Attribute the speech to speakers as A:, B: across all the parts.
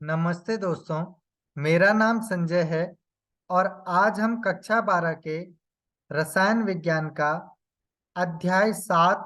A: नमस्ते दोस्तों। मेरा नाम संजय है और आज हम कक्षा 12 के रसायन विज्ञान का अध्याय 7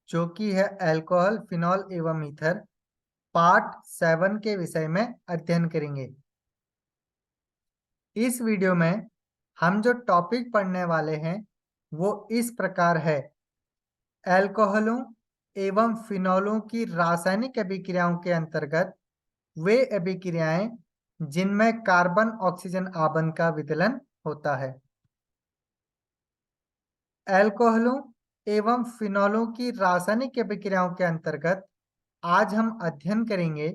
A: जो कि है अल्कोहल, फिनॉल एवं ईथर, पार्ट 7 के विषय में अध्ययन करेंगे। इस वीडियो में हम जो टॉपिक पढ़ने वाले हैं वो इस प्रकार है। अल्कोहलों एवं फिनॉलों की रासायनिक अभिक्रियाओं के अंतर्गत वे अभिक्रियाएं जिनमें कार्बन ऑक्सीजन आबंध का विदलन होता है। अल्कोहलों एवं फिनॉलों की रासायनिक अभिक्रियाओं के अंतर्गत आज हम अध्ययन करेंगे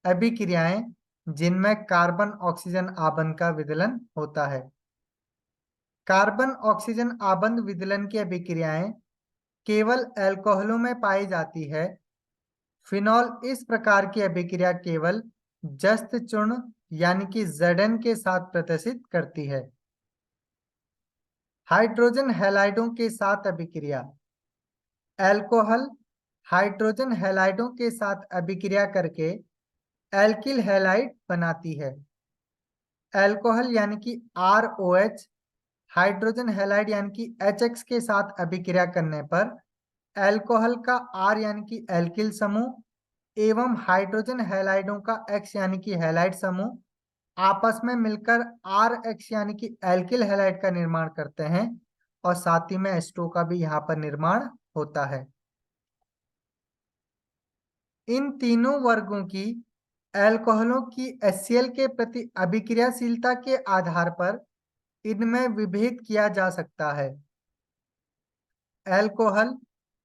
A: अभिक्रियाएं जिनमें कार्बन ऑक्सीजन आबंध का विदलन होता है। कार्बन ऑक्सीजन आबंध विदलन की अभिक्रियाएं केवल अल्कोहलों में पाई जाती है। फिनॉल इस प्रकार की अभिक्रिया केवल जस्त चूर्ण यानी कि Zn के साथ प्रदर्शित करती है। हाइड्रोजन हैलाइडों के साथ अभिक्रिया। अल्कोहल हाइड्रोजन हैलाइडों के साथ अभिक्रिया करके एल्किल हैलाइड बनाती है। अल्कोहल यानी कि ROH हाइड्रोजन हैलाइड यानी कि HX के साथ अभिक्रिया करने पर अल्कोहल का R यानी कि एल्किल समूह एवं हाइड्रोजन हैलाइडों का X यानी कि हैलाइड समूह आपस में मिलकर RX यानी कि एल्किल हैलाइड का निर्माण करते हैं और साथ ही में एस्टो का भी यहाँ पर निर्माण होता है। इन तीनों वर्गों की अल्कोहलों की HCl के प्रति अभिक्रियाशीलता के आधार पर इनमें विभेद किया जा सकता है। अल्कोहल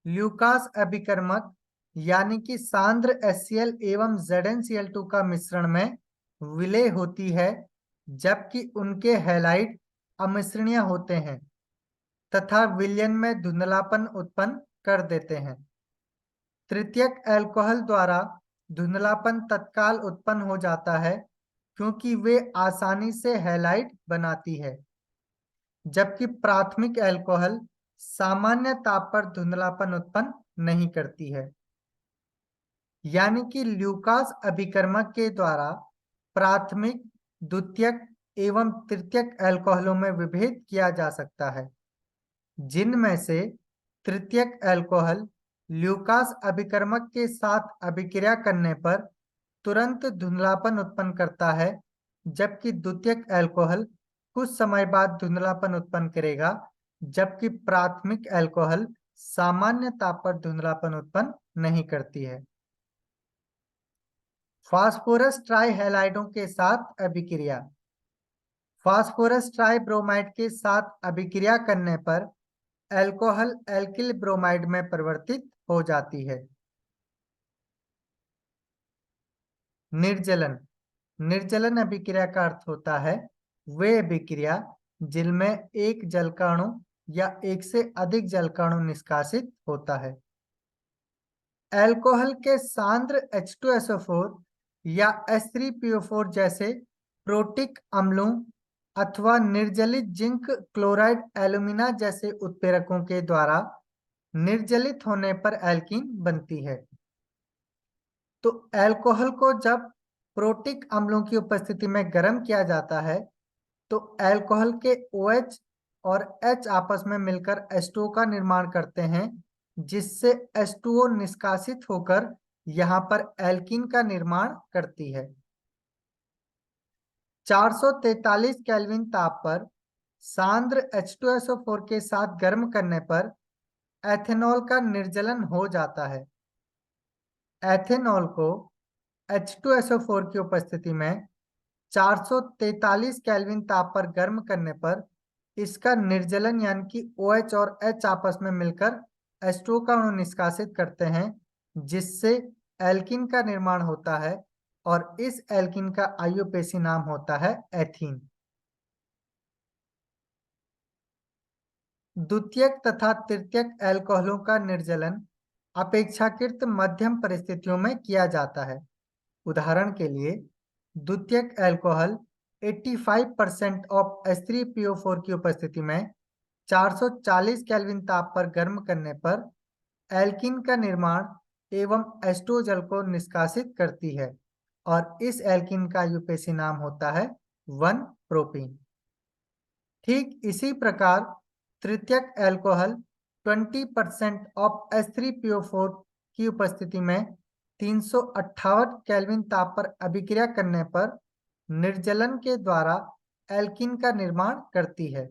A: ल्यूकास अभिकर्मक यानी कि सांद्र HCl एवं ZnCl2 का मिश्रण में विलय होती है, जबकि उनके हैलाइड अमिश्रणीय होते हैं तथा विलयन में धुंधलापन उत्पन्न कर देते हैं। तृतीयक अल्कोहल द्वारा धुंधलापन तत्काल उत्पन्न हो जाता है क्योंकि वे आसानी से हैलाइड बनाती है, जबकि प्राथमिक अल्कोहल सामान्य ताप पर धुंधलापन उत्पन्न नहीं करती है। यानी कि ल्यूकास अभिकर्मक के द्वारा प्राथमिक, द्वितीयक एवं तृतीयक अल्कोहलों में विभेद किया जा सकता है, जिनमें से तृतीयक अल्कोहल ल्यूकास अभिकर्मक के साथ अभिक्रिया करने पर तुरंत धुंधलापन उत्पन्न करता है, जबकि द्वितीयक अल्कोहल कुछ समय बाद धुंधलापन उत्पन्न करेगा, जबकि प्राथमिक अल्कोहल सामान्य ताप पर धुंधलापन उत्पन्न नहीं करती है। फास्फोरस ट्राइहैलाइडों के साथ अभिक्रिया। फास्फोरस ट्राइब्रोमाइड के साथ अभिक्रिया करने पर अल्कोहल एल्किल ब्रोमाइड में परिवर्तित हो जाती है। निर्जलन। निर्जलन अभिक्रिया का अर्थ होता है वे अभिक्रिया जिनमें एक जलकणु या एक से अधिक जलकणु निष्कासित होता है। अल्कोहल के सांद्र H2SO4 या H3PO4 जैसे प्रोटिक अम्लों अथवा निर्जलित जिंक क्लोराइड एल्यूमिना जैसे उत्प्रेरकों के द्वारा निर्जलित होने पर एल्कीन बनती है। तो अल्कोहल को जब प्रोटिक अम्लों की उपस्थिति में गर्म किया जाता है तो अल्कोहल के OH और H आपस में मिलकर H2O का निर्माण करते हैं, जिससे H2O निष्कासित होकर यहाँ पर एल्कीन का निर्माण करती है। 443 केल्विन ताप पर सांद्र H2SO4 के साथ गर्म करने पर एथेनॉल का निर्जलन हो जाता है। एथेनॉल को H2SO4 की उपस्थिति में 443 केल्विन ताप पर गर्म करने पर इसका निर्जलन यानी कि OH और H आपस में मिलकर H2O का अणु निष्कासित करते हैं, जिससे एल्कीन का निर्माण होता है और इस एल्कीन का आईयूपीएसी नाम होता है एथीन। द्वितीयक तथा तृतीयक अल्कोहलों का निर्जलन अपेक्षाकृत मध्यम परिस्थितियों में किया जाता है। उदाहरण के लिए द्वितीयक अल्कोहल 85% ऑफ H3PO4 की उपस्थिति में 440 केल्विन ताप पर गर्म करने पर एल्कीन का निर्माण एवं H2O जल को निष्कासित करती है और इस एल्कीन का यूपीएसी नाम होता है 1 प्रोपीन। ठीक इसी प्रकार तृतीयक अल्कोहल 20% ऑफ H3PO4 की उपस्थिति में 358 केल्विन ताप पर अभिक्रिया करने पर निर्जलन के द्वारा एल्कीन का निर्माण करती है।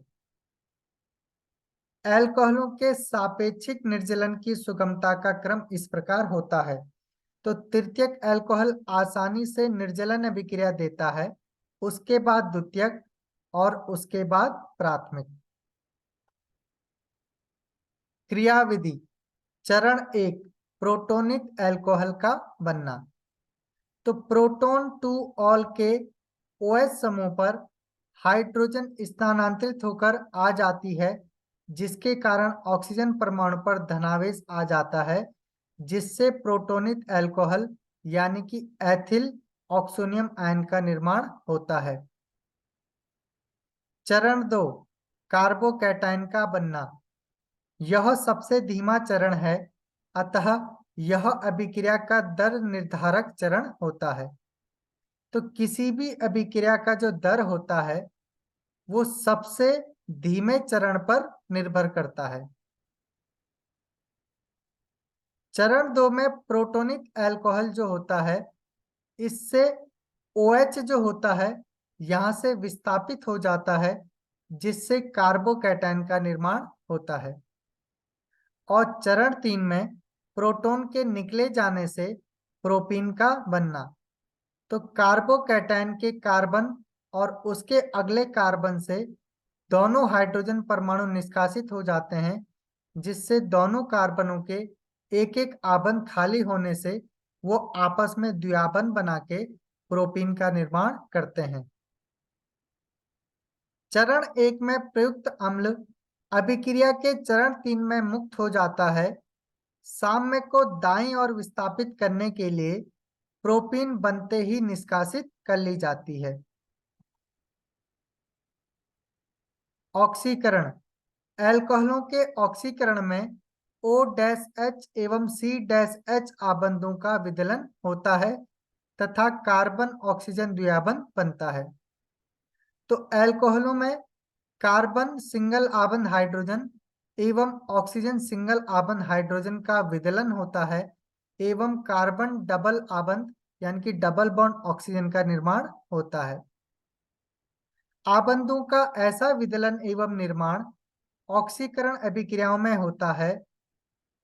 A: अल्कोहलों के सापेक्षिक निर्जलन की सुगमता का क्रम इस प्रकार होता है। तो तृतीयक अल्कोहल आसानी से निर्जलन अभिक्रिया देता है, उसके बाद द्वितीयक और उसके बाद प्राथमिक। क्रियाविधि चरण 1 प्रोटोनिक अल्कोहल का बनना। तो प्रोटॉन 2 ऑल के OH समूह पर हाइड्रोजन स्थानांतरित होकर आ जाती है, जिसके कारण ऑक्सीजन परमाणु पर धनावेश आ जाता है, जिससे प्रोटोनिक अल्कोहल यानी कि एथिल ऑक्सोनियम आयन का निर्माण होता है। चरण 2 कार्बोकैटायन का बनना। यह सबसे धीमा चरण है, अतः यह अभिक्रिया का दर निर्धारक चरण होता है। तो किसी भी अभिक्रिया का जो दर होता है वो सबसे धीमे चरण पर निर्भर करता है। चरण 2 में प्रोटोनिक अल्कोहल जो होता है, इससे OH जो होता है यहां से विस्थापित हो जाता है, जिससे कार्बोकैटायन का निर्माण होता है। और चरण 3 में प्रोटॉन के निकले जाने से प्रोपीन का बनना। तो कार्बोकैटायन के कार्बन और उसके अगले कार्बन से दोनों हाइड्रोजन परमाणु निष्कासित हो जाते हैं, जिससे दोनों कार्बनों के एक एक आबंध खाली होने से वो आपस में द्विआबंध बना के प्रोपीन का निर्माण करते हैं। चरण 1 में प्रयुक्त अम्ल अभिक्रिया के चरण 3 में मुक्त हो जाता है। साम्य को दाईं ओर विस्थापित करने के लिए प्रोपीन बनते ही निष्कासित कर ली जाती है। ऑक्सीकरण अल्कोहलों के ऑक्सीकरण में O-H एवं C-H आबंधों का विदलन होता है तथा कार्बन ऑक्सीजन द्विआबंध बनता है। तो अल्कोहलों में कार्बन सिंगल आबंध हाइड्रोजन एवं ऑक्सीजन सिंगल आबंध हाइड्रोजन का विदलन होता है एवं कार्बन डबल आबंध यानी कि डबल बॉन्ड ऑक्सीजन का निर्माण होता है। आबंधों का ऐसा विदलन एवं निर्माण ऑक्सीकरण अभिक्रियाओं में होता है।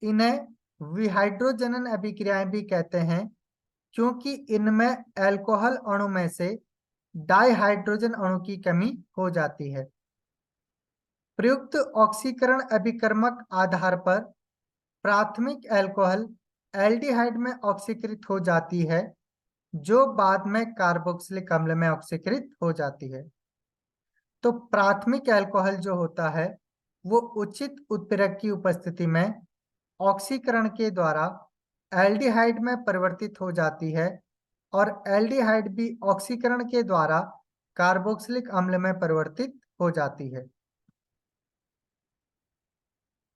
A: इन्हें विहाइड्रोजनन अभिक्रियाएं भी कहते हैं, क्योंकि इनमें अल्कोहल अणु में से डाइहाइड्रोजन अणु की कमी हो जाती है। प्रयुक्त ऑक्सीकरण अभिकर्मक आधार पर प्राथमिक अल्कोहल एल्डिहाइड में ऑक्सीकृत हो जाती है, जो बाद में कार्बोक्सिलिक अम्ल में ऑक्सीकृत हो जाती है। तो प्राथमिक अल्कोहल जो होता है वो उचित उत्प्रेरक की उपस्थिति में ऑक्सीकरण के द्वारा एल्डिहाइड में परिवर्तित हो जाती है और एल्डिहाइड भी ऑक्सीकरण के द्वारा कार्बोक्सिलिक अम्ल में परिवर्तित हो जाती है।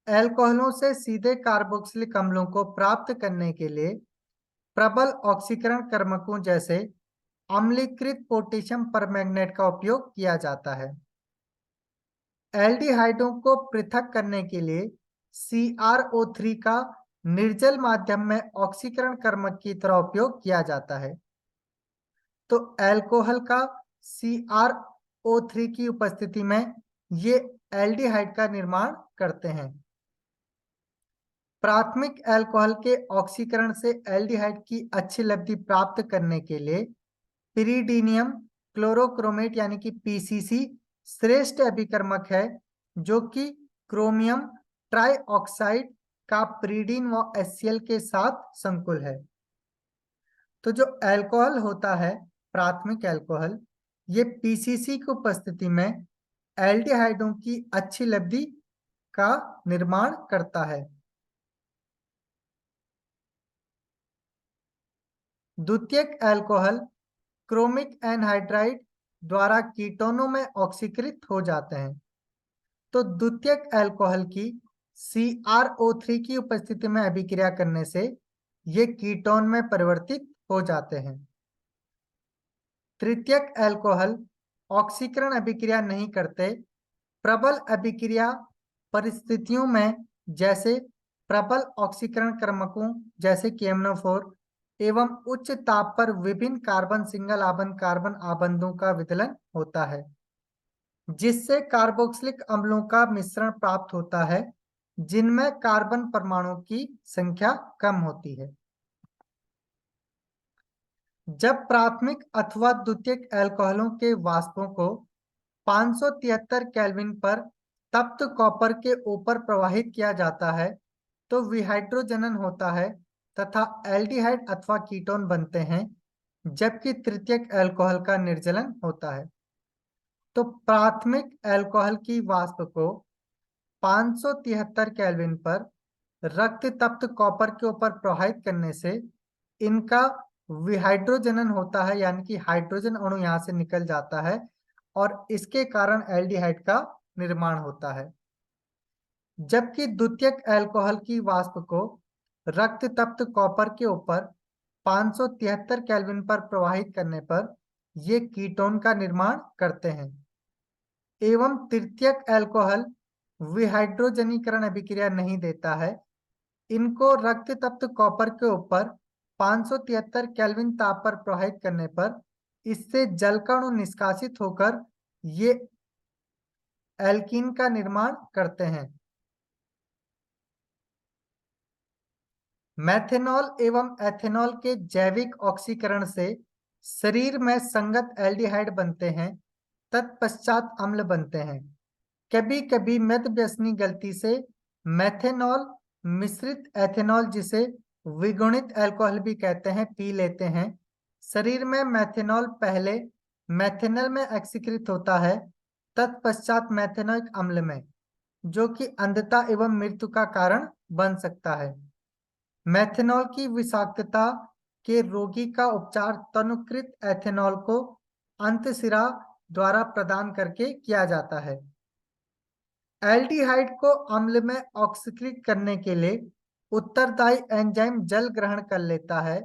A: अल्कोहलों से सीधे कार्बोक्सिलिक अम्लों को प्राप्त करने के लिए प्रबल ऑक्सीकरण कर्मकों जैसे अम्लीकृत पोटेशियम परमैंगनेट का उपयोग किया जाता है। एल्डिहाइडों को पृथक करने के लिए CrO3 का निर्जल माध्यम में ऑक्सीकरण कर्मक की तरह उपयोग किया जाता है। तो अल्कोहल का CrO3 की उपस्थिति में ये एल्डिहाइड का निर्माण करते हैं। प्राथमिक अल्कोहल के ऑक्सीकरण से एल्डिहाइड की अच्छी लब्धि प्राप्त करने के लिए पिरीडीनियम क्लोरोक्रोमेट यानी कि PCC श्रेष्ठ अभिकर्मक है, जो कि क्रोमियम ट्राइऑक्साइड का पिरीडीन व HCl के साथ संकुल है। तो जो अल्कोहल होता है प्राथमिक अल्कोहल, ये PCC की उपस्थिति में एल्डिहाइडों की अच्छी लब्धि का निर्माण करता है। द्वितीयक अल्कोहल क्रोमिक एनहाइड्राइड द्वारा कीटोनों में ऑक्सीकृत हो जाते हैं। तो द्वितीयक अल्कोहल की CrO3 की उपस्थिति में अभिक्रिया करने से ये कीटोन में परिवर्तित हो जाते हैं। तृतीयक अल्कोहल ऑक्सीकरण अभिक्रिया नहीं करते। प्रबल अभिक्रिया परिस्थितियों में जैसे प्रबल ऑक्सीकरण क्रमकों जैसे KMnO4 एवं उच्च ताप पर विभिन्न कार्बन सिंगल आबंध कार्बन आबंधों का विदलन होता है, जिससे कार्बोक्सिलिक अम्लों का मिश्रण प्राप्त होता है जिनमें कार्बन परमाणुओं की संख्या कम होती है। जब प्राथमिक अथवा द्वितीयक अल्कोहलों के वाष्पों को 573 केल्विन पर तप्त कॉपर के ऊपर प्रवाहित किया जाता है तो विहाइड्रोजनन होता है तथा एल्डिहाइड अथवा कीटोन बनते हैं, जबकि तृतीयक अल्कोहल का निर्जलन होता है। तो प्राथमिक अल्कोहल की वाष्प को 573 केल्विन पर रक्त तप्त कॉपर के ऊपर प्रवाहित करने से इनका विहाइड्रोजनन होता है, यानी कि हाइड्रोजन अणु यहाँ से निकल जाता है और इसके कारण एल्डिहाइड का निर्माण होता है। जबकि द्वितीयक अल्कोहल की वाष्प को रक्त तप्त कॉपर के ऊपर 573 केल्विन पर प्रवाहित करने पर ये कीटोन का निर्माण करते हैं एवं तृतीयक अल्कोहल विहाइड्रोजनीकरण अभिक्रिया नहीं देता है। इनको रक्त तप्त कॉपर के ऊपर 573 केल्विन ताप पर प्रवाहित करने पर इससे जल का अणु निष्कासित होकर ये एल्कीन का निर्माण करते हैं। मेथेनॉल एवं एथेनॉल के जैविक ऑक्सीकरण से शरीर में संगत एल्डिहाइड बनते हैं, तत्पश्चात अम्ल बनते हैं। कभी कभी मध्यव्यसनी गलती से मेथेनॉल मिश्रित एथेनॉल, जिसे विगुणित अल्कोहल भी कहते हैं, पी लेते हैं। शरीर में मेथेनॉल पहले मेथेनॉल में एक्सीकृत होता है, तत्पश्चात मेथेनोइक अम्ल में, जो कि अंधता एवं मृत्यु का कारण बन सकता है। मेथेनॉल की विषाक्तता के रोगी का उपचार तनुकृत एथेनॉल को अंतशिरा द्वारा प्रदान करके किया जाता है। एल्डिहाइड को अम्ल में ऑक्सीकृत करने के लिए उत्तरदायी एंजाइम जल ग्रहण कर लेता है,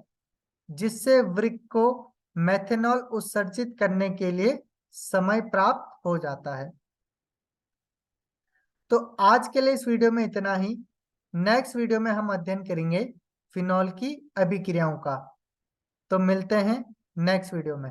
A: जिससे वृक्क को मेथेनॉल उत्सर्जित करने के लिए समय प्राप्त हो जाता है। तो आज के लिए इस वीडियो में इतना ही। नेक्स्ट वीडियो में हम अध्ययन करेंगे फिनॉल की अभिक्रियाओं का। तो मिलते हैं नेक्स्ट वीडियो में।